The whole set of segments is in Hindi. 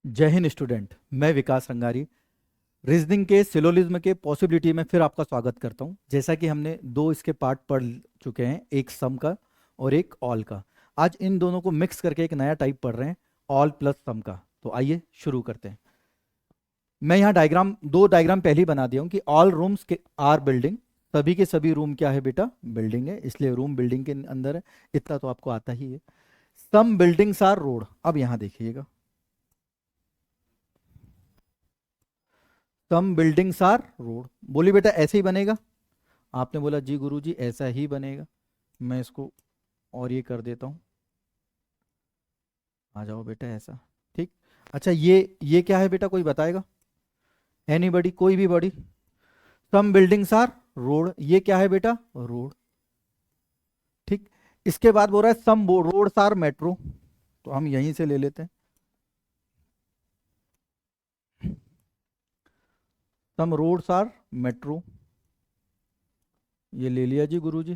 जय हिंद स्टूडेंट, मैं विकास रंगारी रीजनिंग के सिलोलिज्म के पॉसिबिलिटी में फिर आपका स्वागत करता हूं। जैसा कि हमने दो इसके पार्ट पढ़ चुके हैं, एक सम का और एक ऑल का। आज इन दोनों को मिक्स करके एक नया टाइप पढ़ रहे हैं, ऑल प्लस सम का। तो आइए शुरू करते हैं। मैं यहाँ दो डायग्राम पहले ही बना दिया हूँ कि ऑल रूम्स के आर बिल्डिंग। सभी के सभी रूम क्या है बेटा? बिल्डिंग है, इसलिए रूम बिल्डिंग के अंदर है। इतना तो आपको आता ही है। सम बिल्डिंग्स आर रोड। अब यहाँ देखिएगा, सम बिल्डिंग्स आर रोड। बोली बेटा ऐसे ही बनेगा? आपने बोला जी गुरुजी ऐसा ही बनेगा। मैं इसको और ये कर देता हूँ। आ जाओ बेटा ऐसा। ठीक। अच्छा ये क्या है बेटा, कोई बताएगा? एनीबडी, कोई भी बड़ी। सम बिल्डिंग्स आर रोड, ये क्या है बेटा? रोड। ठीक। इसके बाद बोल रहा है सम रोड्स आर मेट्रो, तो हम यहीं से ले लेते हैं। सम रोड्स आर मेट्रो, ये ले लिया जी गुरुजी।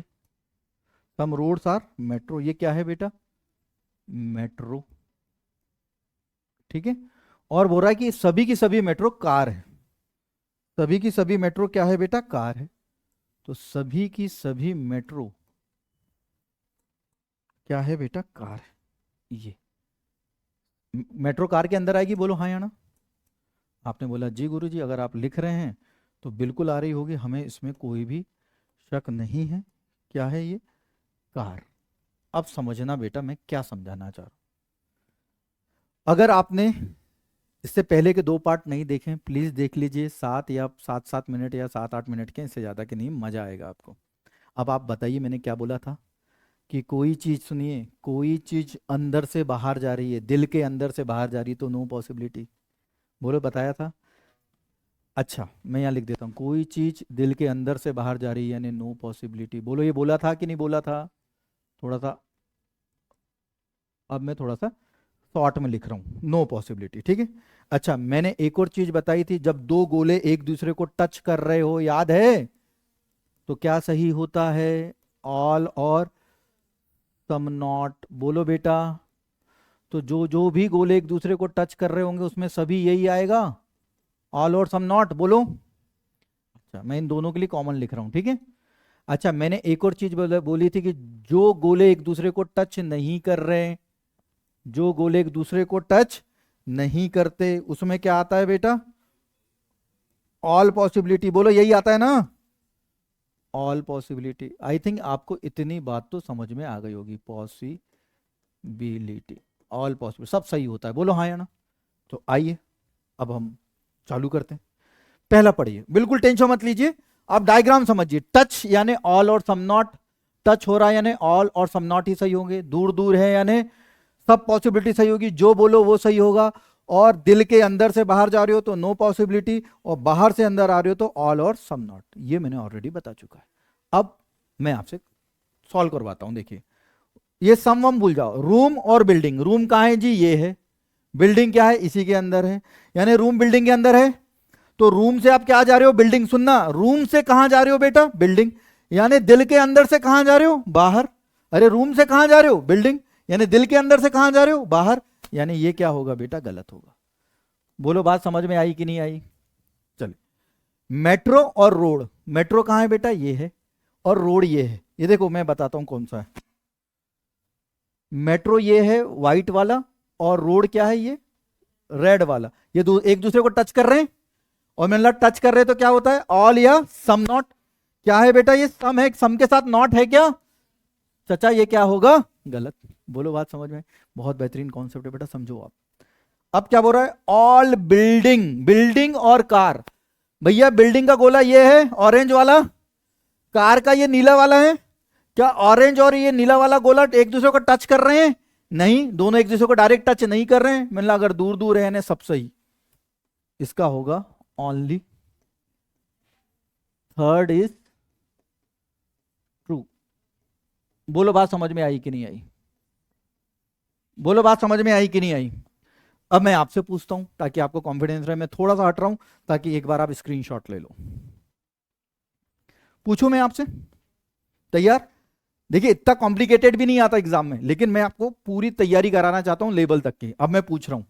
सम रोड्स आर मेट्रो, ये क्या है बेटा? मेट्रो। ठीक है। और बोल रहा है कि सभी की सभी मेट्रो कार है। सभी की सभी मेट्रो क्या है बेटा? कार है। तो सभी की सभी मेट्रो क्या है बेटा? कार है। ये मेट्रो कार के अंदर आएगी, बोलो हाँ या ना। आपने बोला जी गुरुजी अगर आप लिख रहे हैं तो बिल्कुल आ रही होगी, हमें इसमें कोई भी शक नहीं है। क्या है ये? कार। अब समझना बेटा मैं क्या समझाना चाह रहा हूं। अगर आपने इससे पहले के दो पार्ट नहीं देखें, प्लीज देख लीजिए। 7 मिनट या 7-8 मिनट के, इससे ज्यादा के नहीं, मजा आएगा आपको। अब आप बताइए मैंने क्या बोला था कि कोई चीज, सुनिए, कोई चीज अंदर से बाहर जा रही है, दिल के अंदर से बाहर जा रही है तो नो पॉसिबिलिटी। बोलो, बताया था। अच्छा मैं यहाँ लिख देता हूँ, कोई चीज दिल के अंदर से बाहर जा रही है यानी नो पॉसिबिलिटी। बोलो ये बोला था कि नहीं बोला था? थोड़ा सा, अब मैं थोड़ा सा शॉर्ट में लिख रहा हूँ, नो पॉसिबिलिटी। ठीक है। अच्छा मैंने एक और चीज बताई थी, जब दो गोले एक दूसरे को टच कर रहे हो, याद है, तो क्या सही होता है? ऑल और सम नॉट। बोलो बेटा। तो जो जो भी गोले एक दूसरे को टच कर रहे होंगे उसमें सभी यही आएगा, ऑल और सम नॉट। बोलो। अच्छा मैं इन दोनों के लिए कॉमन लिख रहा हूं, ठीक है। अच्छा मैंने एक और चीज बोली थी कि जो गोले एक दूसरे को टच नहीं कर रहे, जो गोले एक दूसरे को टच नहीं करते, उसमें क्या आता है बेटा? All possibility. बोलो यही आता है ना, ऑल पॉसिबिलिटी। आई थिंक आपको इतनी बात तो समझ में आ गई होगी। पॉसिबिलिटी, ऑल पॉसिबल, सब सही होता है। बोलो हाँ या ना। तो आइए अब हम चालू करते हैं। पहला पढ़िए, बिल्कुल टेंशन मत लीजिए। आप डायग्राम समझिए। टच यानी ऑल और सम नॉट। टच हो रहा है यानी ऑल और सम नॉट ही सही होंगे। दूर दूर है यानी सब पॉसिबिलिटी सही होगी, जो बोलो वो सही होगा। और दिल के अंदर से बाहर जा रहे हो तो नो पॉसिबिलिटी, और बाहर से अंदर आ रहे हो तो ऑल और सम नॉट। ये मैंने ऑलरेडी बता चुका है। अब मैं आपसे सॉल्व करवाता हूं। देखिए ये सम वम भूल जाओ। रूम और बिल्डिंग, रूम कहाँ है जी? ये है। बिल्डिंग क्या है? इसी के अंदर है, यानी रूम बिल्डिंग के अंदर है। तो रूम से आप क्या जा रहे हो? बिल्डिंग। सुनना, रूम से कहां जा रहे हो बेटा? बिल्डिंग। यानी दिल के अंदर से कहां जा रहे हो? बाहर। अरे रूम से कहां जा रहे हो? बिल्डिंग। यानी दिल के अंदर से कहां जा रहे हो? बाहर। यानी ये क्या होगा बेटा? गलत होगा। बोलो बात समझ में आई कि नहीं आई? चलिए, मेट्रो और रोड। मेट्रो कहां है बेटा? ये है। और रोड ये है। ये देखो मैं बताता हूं कौन सा है। मेट्रो ये है व्हाइट वाला, और रोड क्या है? ये रेड वाला। ये एक दूसरे को टच कर रहे हैं, और मैंने टच कर रहे तो क्या होता है? ऑल या सम नॉट। क्या है बेटा? ये सम है, सम के साथ नॉट है क्या? चचा ये क्या होगा? गलत। बोलो बात समझ में? बहुत बेहतरीन कॉन्सेप्ट है बेटा, समझो आप। अब क्या बोल रहा है? ऑल बिल्डिंग, बिल्डिंग और कार। भैया बिल्डिंग का गोला ये है ऑरेंज वाला, कार का ये नीला वाला है। क्या ऑरेंज और ये नीला वाला गोला एक दूसरे को टच कर रहे हैं? नहीं, दोनों एक दूसरे को डायरेक्ट टच नहीं कर रहे हैं। मतलब अगर दूर दूर है सब सही। इसका होगा ओनली थर्ड इज ट्रू। बोलो बात समझ में आई कि नहीं आई? बोलो बात समझ में आई कि नहीं आई? अब मैं आपसे पूछता हूं ताकि आपको कॉन्फिडेंस रहे। मैं थोड़ा सा हट रहा हूं ताकि एक बार आप स्क्रीनशॉट ले लो। पूछूं मैं आपसे? तैयार? देखिए इतना कॉम्प्लिकेटेड भी नहीं आता एग्जाम में, लेकिन मैं आपको पूरी तैयारी कराना चाहता हूं लेवल तक की। अब मैं पूछ रहा हूं,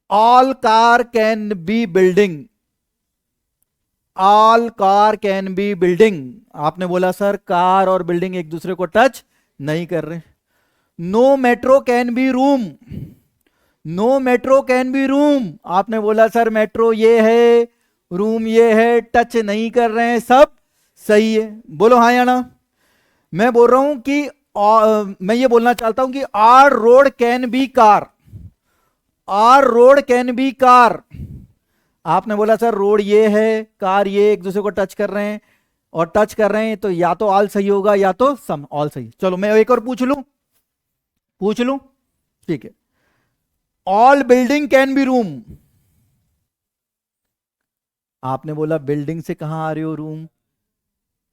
all car can be building, all car can be building. आपने बोला सर कार और बिल्डिंग एक दूसरे को टच नहीं कर रहे। No metro can be room, no metro can be room. आपने बोला सर मेट्रो ये है, रूम ये है, टच नहीं कर रहे हैं, सब सही है। बोलो हाँ या ना। मैं बोल रहा हूं कि मैं ये बोलना चाहता हूं कि are road can be car, are road can be car. आपने बोला सर रोड ये है, कार ये, एक दूसरे को टच कर रहे हैं, और टच कर रहे हैं तो या तो ऑल सही होगा या तो सम ऑल सही। चलो मैं एक और पूछ लूं, पूछ लूं, ठीक है। All building can be room. आपने बोला बिल्डिंग से कहां आ रहे हो रूम,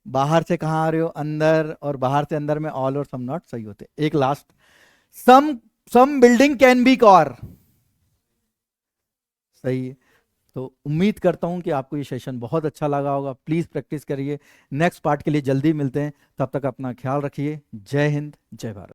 बाहर से कहां आ रहे हो अंदर, और बाहर से अंदर में ऑल और सम नॉट सही होते। एक last, some some building can be car, सही है। तो उम्मीद करता हूं कि आपको ये सेशन बहुत अच्छा लगा होगा। प्लीज प्रैक्टिस करिए, नेक्स्ट पार्ट के लिए जल्दी मिलते हैं, तब तक अपना ख्याल रखिए। जय हिंद, जय भारत।